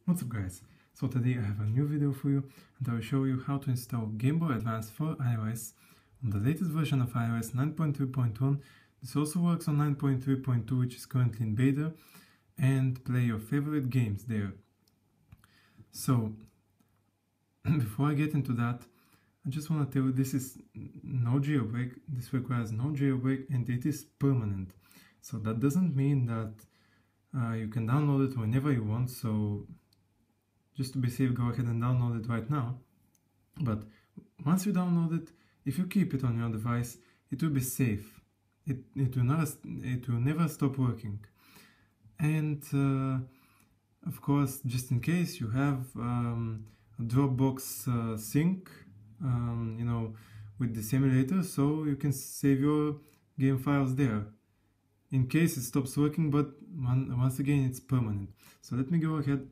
What's up guys, so today I have a new video for you and I will show you how to install Game Boy Advance for iOS on the latest version of iOS 9.3.1. This also works on 9.3.2 which is currently in beta, and play your favorite games there. So before I get into that, I just want to tell you this is no jailbreak, this requires no jailbreak and it is permanent. So that doesn't mean that you can download it whenever you want, so just to be safe, go ahead and download it right now. But once you download it, if you keep it on your device, it will be safe. It will never stop working. And of course, just in case you have a Dropbox sync, you know, with the simulator, so you can save your game files there in case it stops working. But once again, it's permanent. So let me go ahead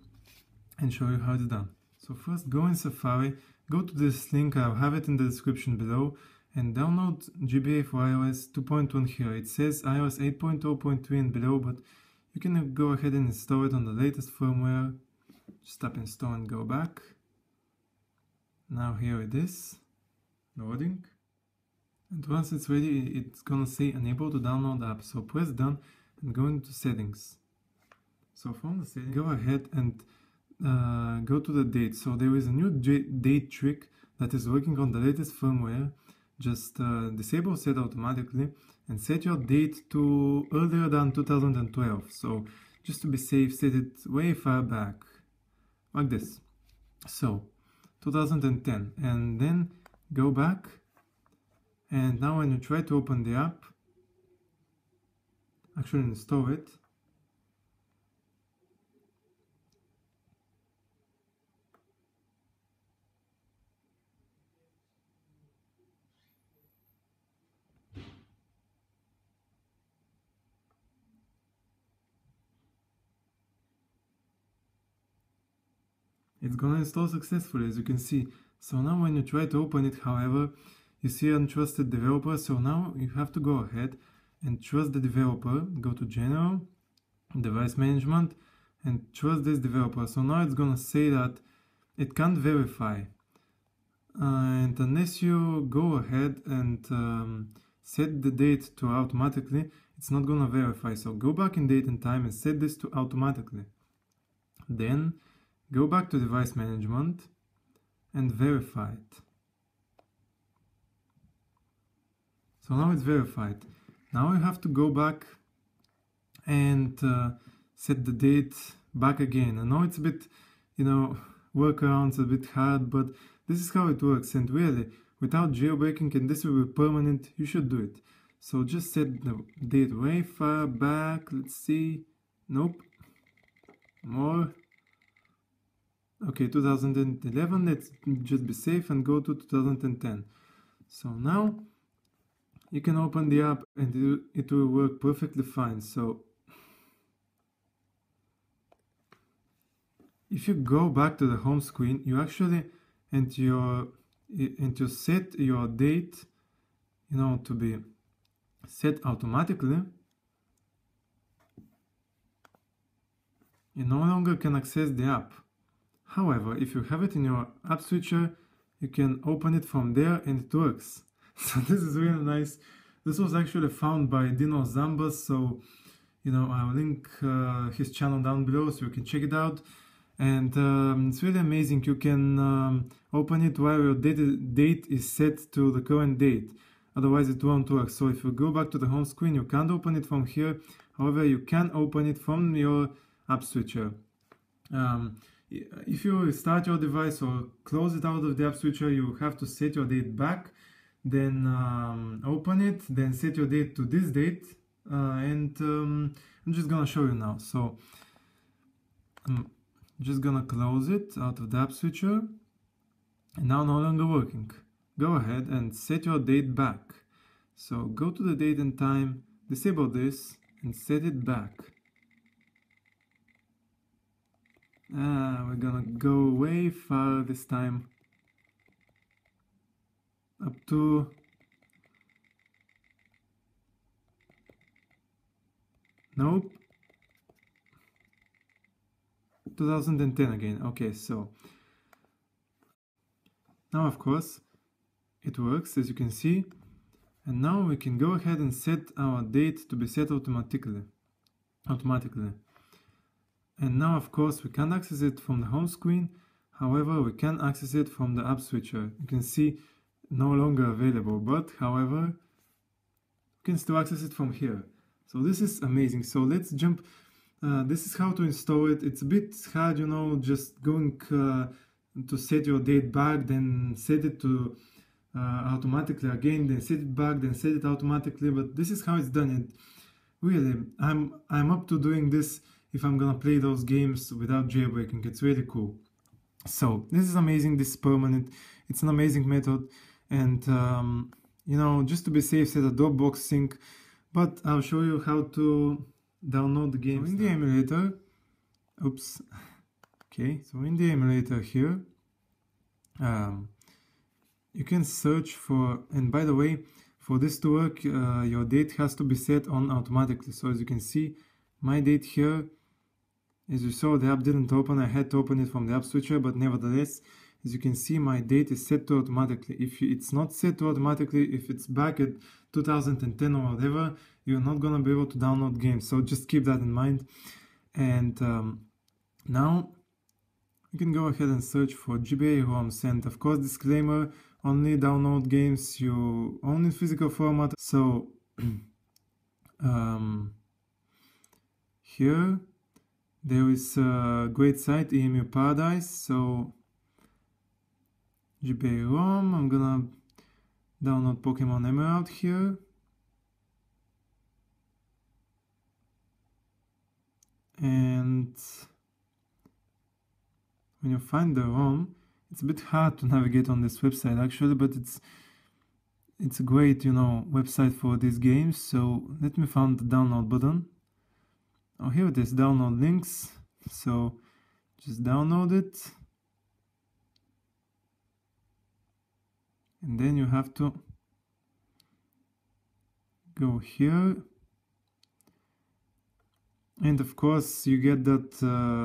and show you how it's done. So first, go in Safari, go to this link, I'll have it in the description below, and download GBA for iOS 2.1 here. It says iOS 8.0.3 and below, but you can go ahead and install it on the latest firmware. Just tap install and go back. Now here it is, loading. And once it's ready, it's gonna say unable to download app. So press done and go into settings. So from the settings, go ahead and go to the date. So there is a new date trick that is working on the latest firmware. Just disable set automatically and set your date to earlier than 2012. So just to be safe, set it way far back, like this. So 2010, and then go back. And now when you try to open the app, actually install it, it's gonna install successfully, as you can see. So now when you try to open it, however, you see untrusted developer. So now you have to go ahead and trust the developer. Go to General, Device Management, and trust this developer. So now it's gonna say that it can't verify. And unless you go ahead and set the date to automatically, it's not gonna verify. So go back in date and time and set this to automatically. Then go back to Device Management and verify it. So now it's verified. Now you have to go back and set the date back again. I know it's a bit, you know, workarounds a bit hard, but this is how it works. And really, without jailbreaking, and this will be permanent, you should do it. So just set the date way far back. Let's see. Nope. More. Okay, 2011. Let's just be safe and go to 2010. So now you can open the app and it will work perfectly fine. So if you go back to the home screen, you actually and you set your date, you know, to be set automatically. You no longer can access the app. However, if you have it in your app switcher, you can open it from there and it works. So this is really nice. This was actually found by Dino Zambas, so you know, I'll link his channel down below so you can check it out. And it's really amazing. You can open it while your date is set to the current date. Otherwise it won't work. So if you go back to the home screen, you can't open it from here. However, you can open it from your app switcher. If you start your device or close it out of the app switcher, you have to set your date back, then open it, then set your date to this date, and I'm just gonna show you now. So I'm just gonna close it out of the app switcher, and now no longer working. Go ahead and set your date back. So go to the date and time, disable this, and set it back. We're gonna go way far this time, up to nope 2010 again. Okay, so now of course it works, as you can see, and now we can go ahead and set our date to be set automatically. And now of course we can't access it from the home screen, however we can access it from the app switcher. You can see no longer available, but however you can still access it from here. So this is amazing. So let's jump. This is how to install it. It's a bit hard, you know, just going to set your date back, then set it to automatically again, then set it back, then set it automatically, but this is how it's done. And really, I'm up to doing this if I'm gonna play those games without jailbreaking. It's really cool. So this is amazing. This is permanent. It's an amazing method. And you know, just to be safe, set a Dropbox sync, but I'll show you how to download the game in the emulator. Oops. Okay, so in the emulator here, you can search for, and by the way, for this to work, your date has to be set on automatically. So as you can see, my date here, as you saw, the app didn't open. I had to open it from the app switcher, but nevertheless, as you can see, my date is set to automatically. If it's not set to automatically, if it's back at 2010 or whatever, you're not gonna be able to download games. So just keep that in mind. And now you can go ahead and search for GBA ROMs. And of course, disclaimer, only download games you own in physical format. So here there is a great site, EMU Paradise. So GBA ROM, I'm gonna download Pokemon Emerald here. And when you find the ROM, it's a bit hard to navigate on this website actually, but it's a great, you know, website for these games. So let me find the download button. Oh, here it is, download links. So just download it. And then you have to go here. And of course you get that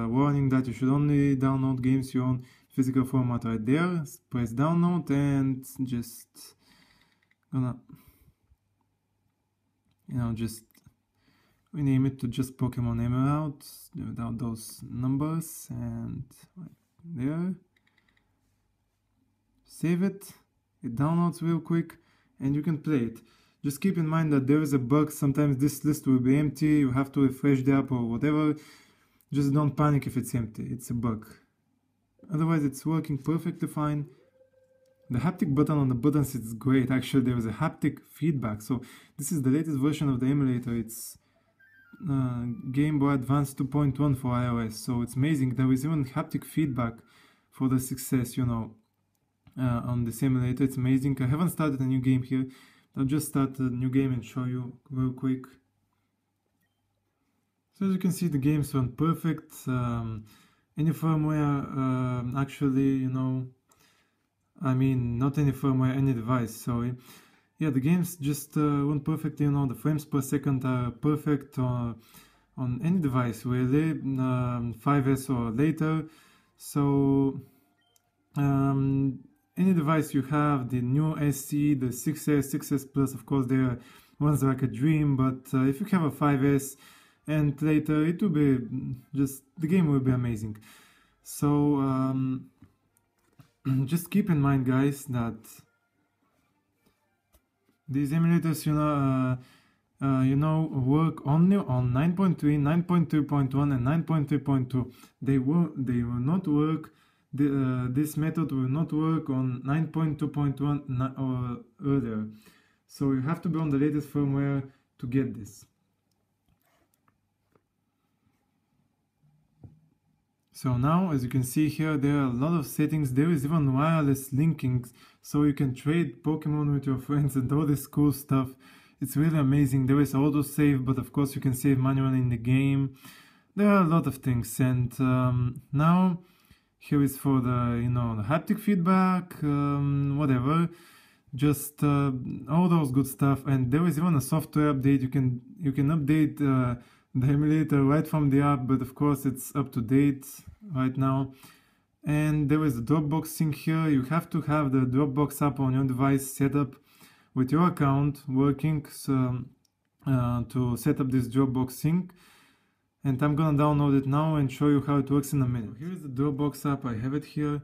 warning that you should only download games you own physical format right there. Press download and just gonna, you know, just rename it to just Pokemon Emerald without those numbers, and right there. Save it. It downloads real quick and you can play it. Just keep in mind that there is a bug. Sometimes this list will be empty. You have to refresh the app or whatever. Just don't panic if it's empty. It's a bug. Otherwise, it's working perfectly fine. The haptic button on the buttons is great. Actually, there is a haptic feedback. So this is the latest version of the emulator. It's Game Boy Advance 2.1 for iOS. So it's amazing. There is even haptic feedback for the success, you know, on the emulator. It's amazing. I haven't started a new game here. I'll just start a new game and show you real quick. So as you can see, the games run perfect. Any firmware, actually, you know, I mean, not any firmware, any device. So yeah, the games just run perfectly. You know, the frames per second are perfect on any device really, 5S or later. So any device you have, the new SE, the 6S, 6S Plus, of course, they are ones like a dream, but if you have a 5S and later, it will be just, the game will be amazing. So just keep in mind, guys, that these emulators, you know, work only on 9.3, 9.2.1 and 9.3.2. They will not work. This method will not work on 9.2.1 or earlier. So you have to be on the latest firmware to get this. So now, as you can see here, there are a lot of settings. There is even wireless linking, so you can trade Pokemon with your friends and all this cool stuff. It's really amazing. There is autosave, but of course you can save manually in the game. There are a lot of things. And now, here is for the, you know, the haptic feedback, whatever, just all those good stuff. And there is even a software update. You can update the emulator right from the app, but of course it's up to date right now. And there is the Dropbox sync here. You have to have the Dropbox app on your device set up with your account working, so, to set up this Dropbox sync. And I'm gonna download it now and show you how it works in a minute. Here's the Dropbox app, I have it here.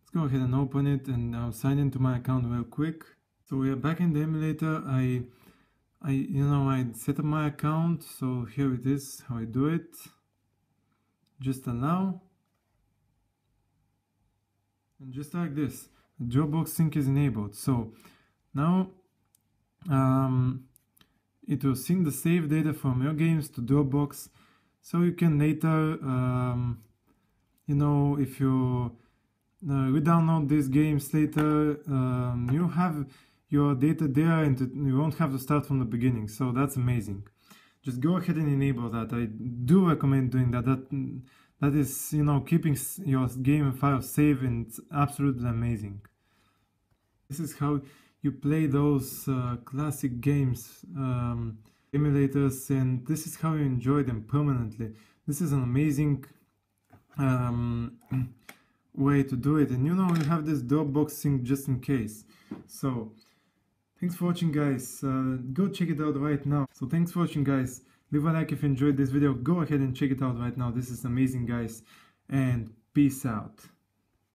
Let's go ahead and open it, and I'll sign into my account real quick. So we are back in the emulator. I set up my account, so here it is, how I do it. Just allow. And just like this, the Dropbox sync is enabled. So now it will sync the save data from your games to Dropbox, so you can later, if you re-download these games later, you have your data there and you won't have to start from the beginning. So that's amazing. Just go ahead and enable that. I do recommend doing that. That is, keeping your game files safe, and it's absolutely amazing. This is how you play those classic games, emulators, and this is how you enjoy them permanently. This is an amazing way to do it, and you have this Dropbox sync just in case. So thanks for watching, guys. Go check it out right now. So thanks for watching, guys. Leave a like if you enjoyed this video. Go ahead and check it out right now. This is amazing, guys, and peace out.